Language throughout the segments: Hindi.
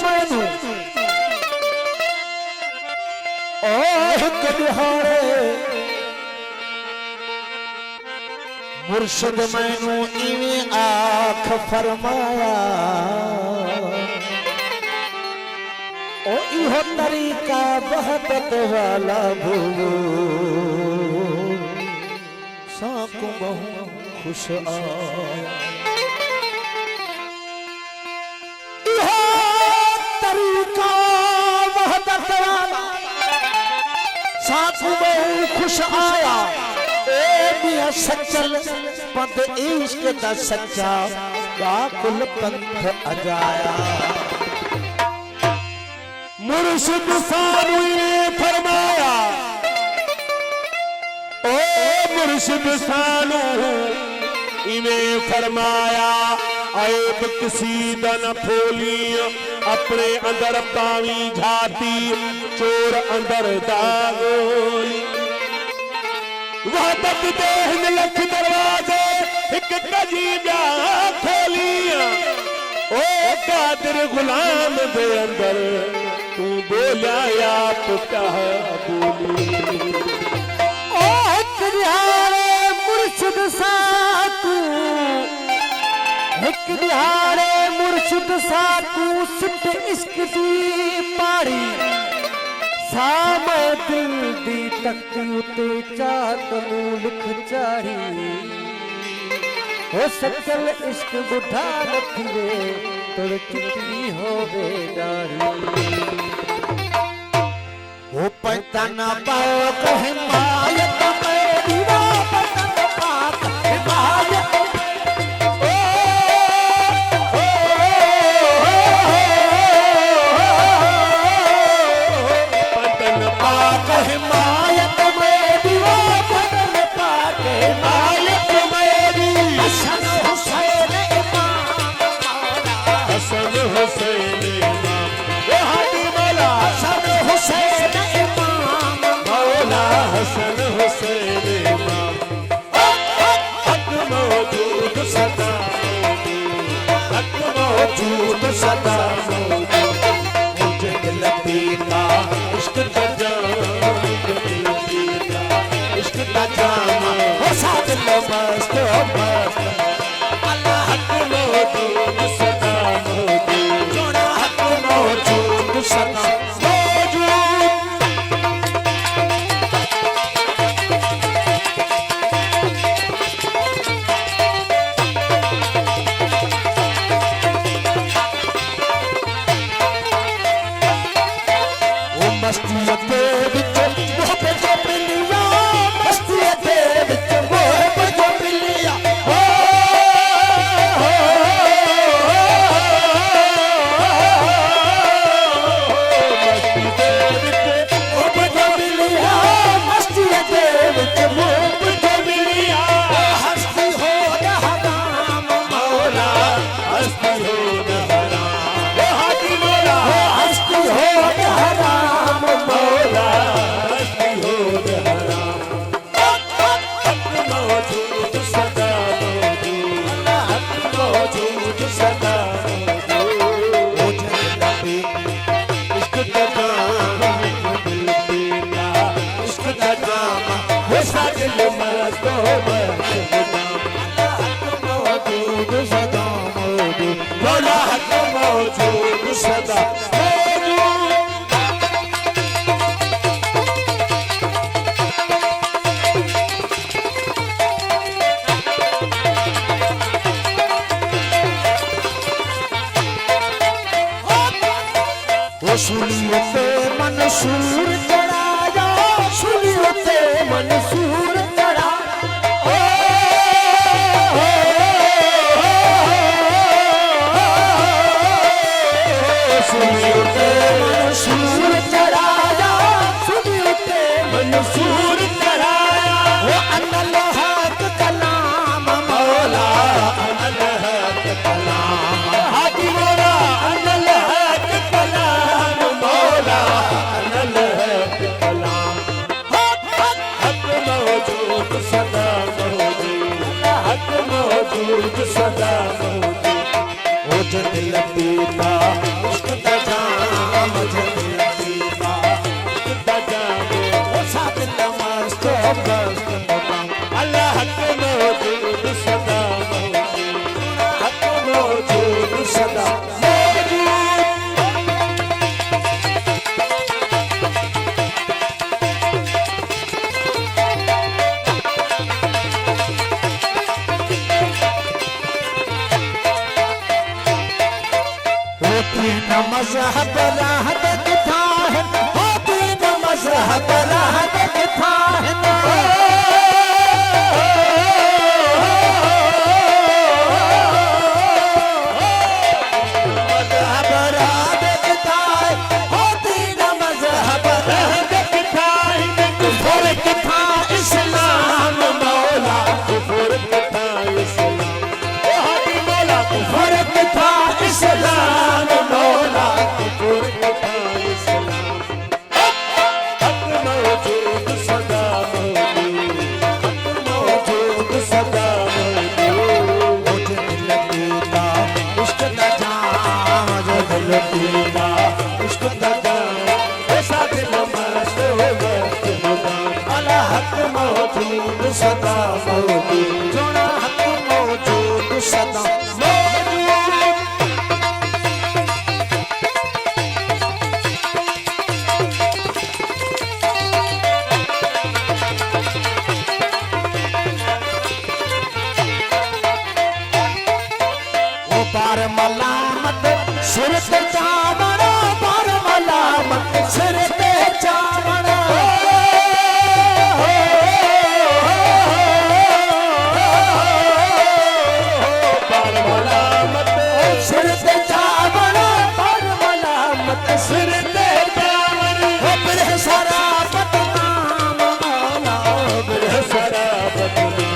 मैनू कदिहारे मुर्शिद मैनू इवें आख फरमाया ओ इहो तरीका बहबत वाला भूलो साकु बहु खुश आया इहो तरीका बहबत वाला साकु बहु खुश आया ए मियां सचल पद इश्क दा सच्चा काकुल पंथ अजाया मुर्शिद सानू फरमाया ओ मुर्शिद सानू इवें फरमाया ऐब किसी दा न फोली अपने अंदर पावी झाती चोर अंदर दागोली वहदत देह लख दरवाजे एक कजीबा खोलिया ओ कादिर गुलाम दे अंदर तू बोला आप कहा बोली ओ कदिहारे मुर्शिद साकू एक दिहाड़े मुर्शिद साकू सिट इश्क दी पाड़ी सामे दिल दी तख्ती उते चाहत नू लिख चाड़ी हो सकल इश्क बुढ़ा न थिवे तुर चिट्टी होवे डारी ओ पता न पाओ हिमायत में दीवा पता न पाक हिमायत हिमायत में दीवा पतन पाक हिमायत में हसन हुसैन इमाम हसन हुसैन इमाम ओ हादी मौला हसन हुसैन इमाम मौला हसन हुसैन इमाम हक मौजूद सदा हक मौजूद सदा मुझे दिल पीता इश्क का इश्क का जामा हो साथ मस्त मस्त अल्लाह हक मौजूद सदा मौजूद जोड़ा हक मौजूद सदा सुनियोते मंसूर चढ़ाया सुनियोते मंसूर चढ़ा सुनियोते मंसूर चढ़ाया सुनियोते मंसूर चढ़ाया वो अल्लाह का कलाम मौला अल्लाह का कलाम हादी मौला अल्लाह का कलाम मौला अल्लाह का कलाम हक मौजूद सदा मौजूद हक मौजूद सदा मौजूद ओ जो दिल पीता उसका मस्त मुदाम अल्लाह हक मौजूद सदा मौजूद हक मौजूद सदा तीन मजहब राह दिखा है, तीन मजहब राह दिखा है, मजहब राह दिखा है, तीन मजहब राह दिखा है, कुफर दिखा इस्लाम मौला, कुफर कथा इस्लाम हादी मौला कुफर दिखा इस्लाम मौला कुफर कथा इस्लाम हक मौजूद सदा मौजूद हक मौजूद सदा मौजूद मुझे दिल पीता इश्क दा जाम जो दिल पीता इश्क दा जाम ऐसा दिल मस्त मुदाम अला हक मौजूद सदा मौजूद जोड़ा हक मौजूद सदा बार मलामत सिर ते चावड़ा बार मलामत सिर ते चावड़ा बार मलामत सिर ते चावड़ा बार मलामत सिर ते चावड़ा फिर सारा बदनाम मौला बिरह सरा बदनाम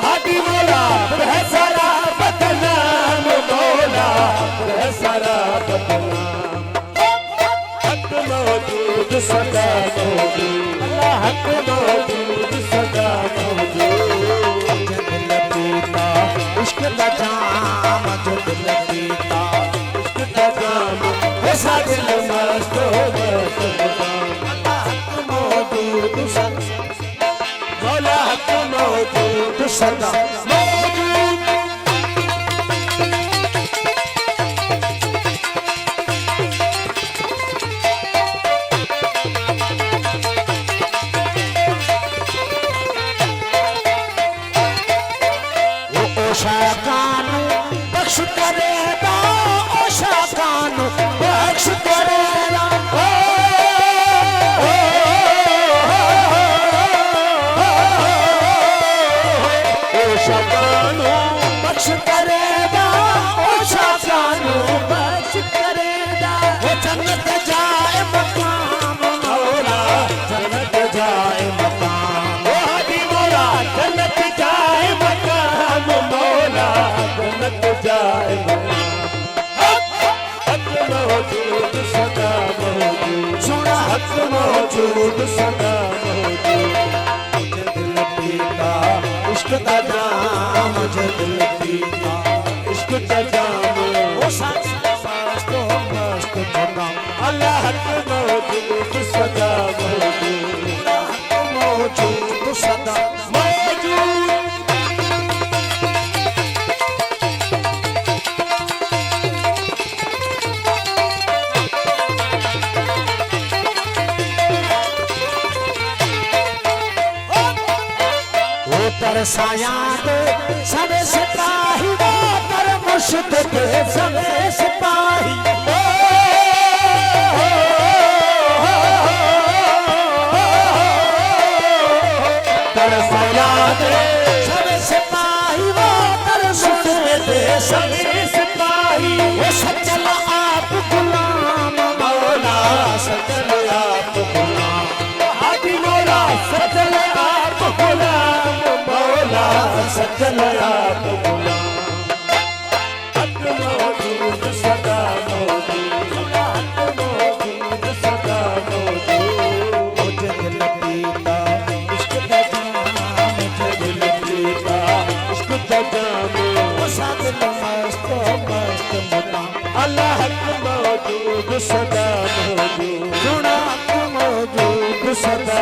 हादी मौला बिरह सरा बदनाम मौला बिरह सरा बदनाम हक मौजूद सदा मौजूद अल्लाह हक मौजूद सदा मौजूद जो दिल पीता इश्क दा जाम जो दिल पीता इश्क का जाम ऐसा दिल मस्त मुदाम मौजूद सदा मौला हक मौजूद सदा मौजूद ओशा कानू बख्श करेगा ओशा कानू बख्श करेगा ओशा कानू बख्श करेगा ओशा कानू बख्श करेगा वो जन्नत जाए मकाम मौला जन्नत जाए मकाम ओ हादी मौला जन्नत जाए मकाम मौला जन्नत जाए मकाम हक मौजूद सदा मौजूद सुना हक मौजूद सदा मौजूद मुझे दिल पीता इश्क दा जाम मुझे दिल पीता इश्क का जाम वो साथ मस्त मस्त मुदाम अल्लाह हक मौजूद सदा मौजूद मौजूद सदा मौजूद वो तरसाया दे सबे सिपाही वो तर मुर्शिद के सबे सिपाही तरसाया दे सबे सिपाही वो तर मुर्शिद के सबे सिपाही वो सचल आप गुलाम मौला सचल आप गुलाम हादी मौला सजल आप गुलाम मौला सजल आप गुलाम हक मौजूद सदा मौजूद हक मौजूद सदा मौजूद मुझे दिल पीता इश्क दा जाम मुझे दिल पीता इश्क का जाम वो साथ मस्त मस्त मुदाम अल्लाह हक मौजूद सदा मौजूद सुना मौजूद सदा